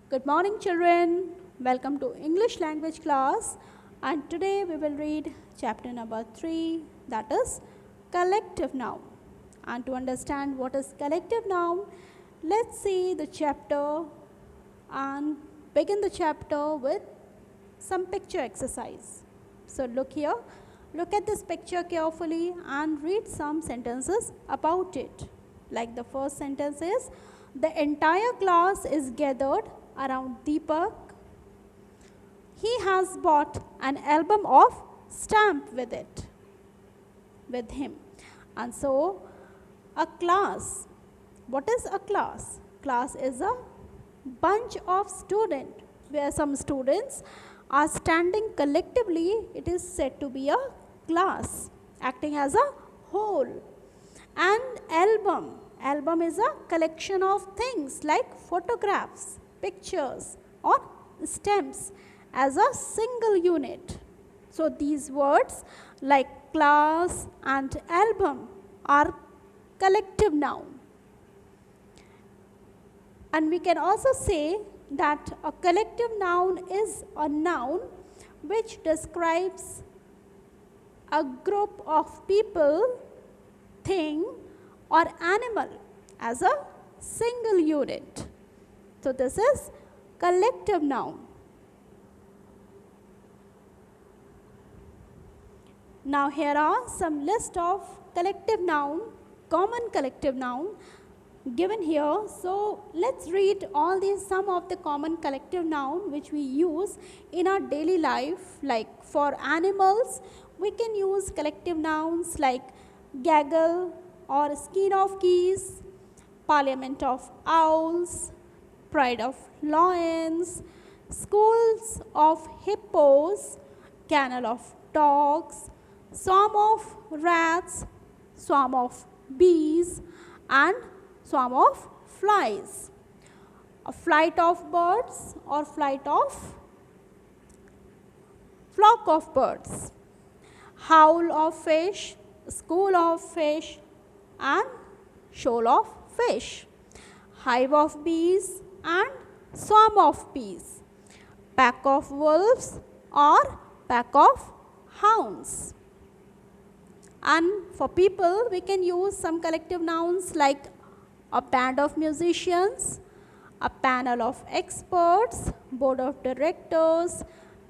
Good morning, children. Welcome to English language class. And today we will read chapter number 3, that is collective noun. And to understand what is collective noun, let's see the chapter and begin the chapter with some picture exercise. So look here, look at this picture carefully and read some sentences about it. Like the first sentence is, the entire class is gathered around Deepak. He has bought an album of stamps with him. And so a class, what is a class? Class is a bunch of students where some students are standing collectively. It is said to be a class acting as a whole. And album is a collection of things like photographs, pictures or stamps as a single unit. So these words like class and album are collective noun. And we can also say that a collective noun is a noun which describes a group of people, thing or animal as a single unit. So this is collective noun. Now here are some list of collective noun, common collective noun given here. So let's read all these, some of the common collective noun which we use in our daily life. Like for animals, we can use collective nouns like gaggle or skin of geese, parliament of owls, pride of lions, schools of hippos, kennel of dogs, swarm of rats, swarm of bees and swarm of flies. A flight of birds or flock of birds. Howl of fish, school of fish and shoal of fish. Hive of bees and swarm of bees. Pack of wolves or pack of hounds. And for people, we can use some collective nouns like a band of musicians, a panel of experts, board of directors,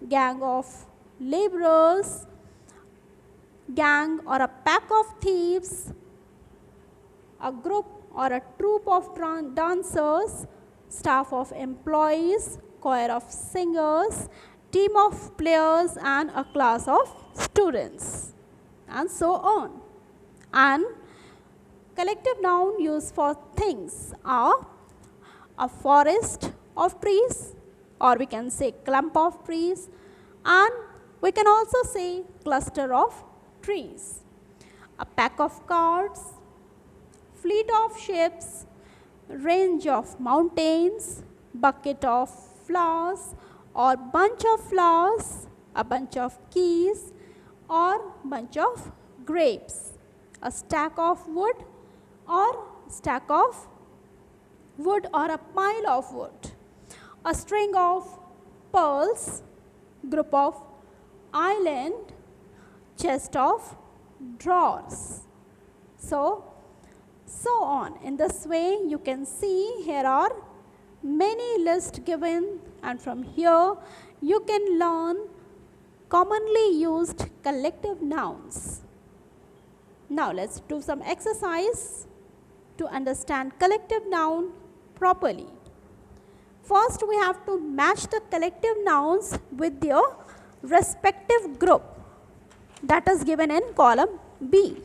gang of laborers, gang or a pack of thieves, a group or a troupe of dancers, staff of employees, choir of singers, team of players and a class of students, and so on. And collective noun used for things are a forest of trees, or we can say clump of trees, and we can also say cluster of trees. A pack of carts, fleet of ships, range of mountains, bucket of flowers or bunch of flowers, a bunch of keys or bunch of grapes, a stack of wood or a pile of wood, a string of pearls, group of island, chest of drawers. So on. In this way, you can see here are many lists given, and from here you can learn commonly used collective nouns. Now let's do some exercise to understand collective noun properly. First, we have to match the collective nouns with their respective group that is given in column B.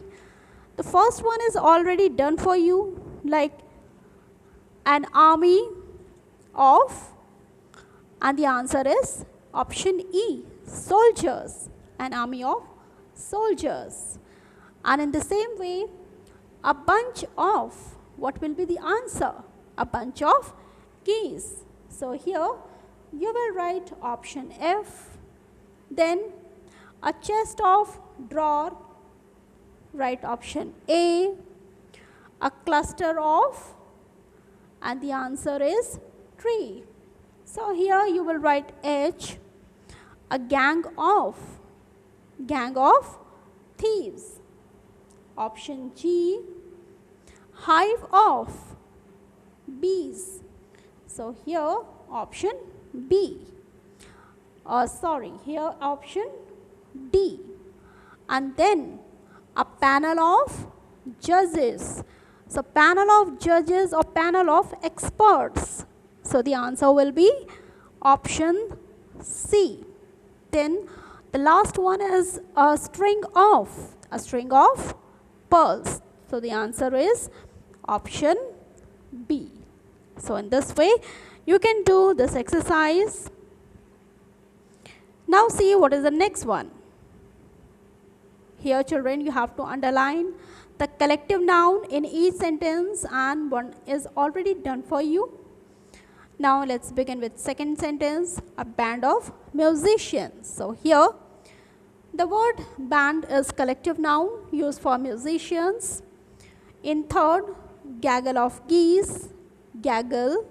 The first one is already done for you, like an army of, and the answer is option E, soldiers, an army of soldiers. And in the same way, a bunch of, what will be the answer? A bunch of keys. So here you will write option F. Then a chest of drawer, write option A. A cluster of, and the answer is tree. So here you will write H, a gang of thieves. Option G, hive of bees. So here option B. Here option D. And then a panel of judges. So panel of judges or panel of experts. So the answer will be option C. Then the last one is a string of pearls. So the answer is option B. So in this way you can do this exercise. Now see what is the next one. Here children, you have to underline the collective noun in each sentence, and one is already done for you. Now let's begin with second sentence, a band of musicians. So here the word band is collective noun used for musicians. In third, gaggle of geese, gaggle.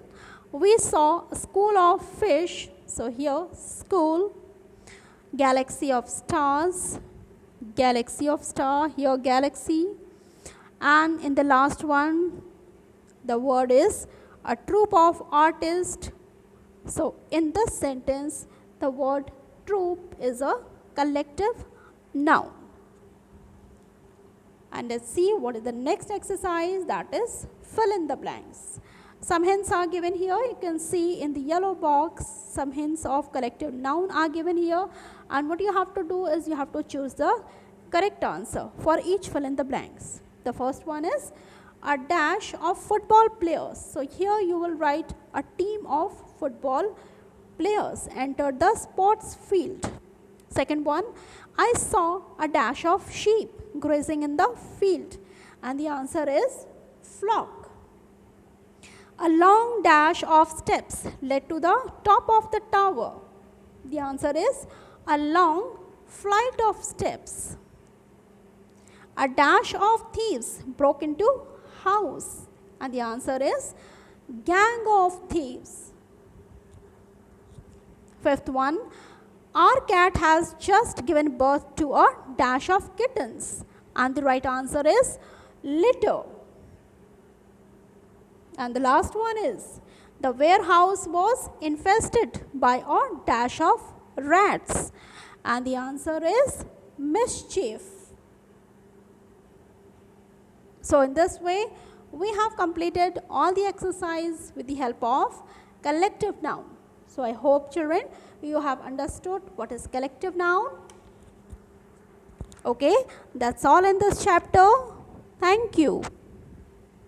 We saw a school of fish. So here school. Galaxy of stars, galaxy of star, here galaxy. And in the last one, the word is a troupe of artists. So in this sentence, the word troupe is a collective noun. And let's see what is the next exercise, that is fill in the blanks. Some hints are given here. You can see in the yellow box some hints of collective noun are given here, and what you have to do is you have to choose the correct answer for each fill in the blanks. The first one is a dash of football players. So here you will write a team of football players entered the sports field. Second one, I saw a dash of sheep grazing in the field, and the answer is flock. A long dash of steps led to the top of the tower. The answer is a long flight of steps. A dash of thieves broke into house, and the answer is gang of thieves. Fifth one, our cat has just given birth to a dash of kittens, and the right answer is litter. And the last one is the warehouse was infested by a dash of rats, and the answer is mischief. So in this way we have completed all the exercise with the help of collective noun. So I hope children you have understood what is collective noun. Okay, that's all in this chapter. Thank you.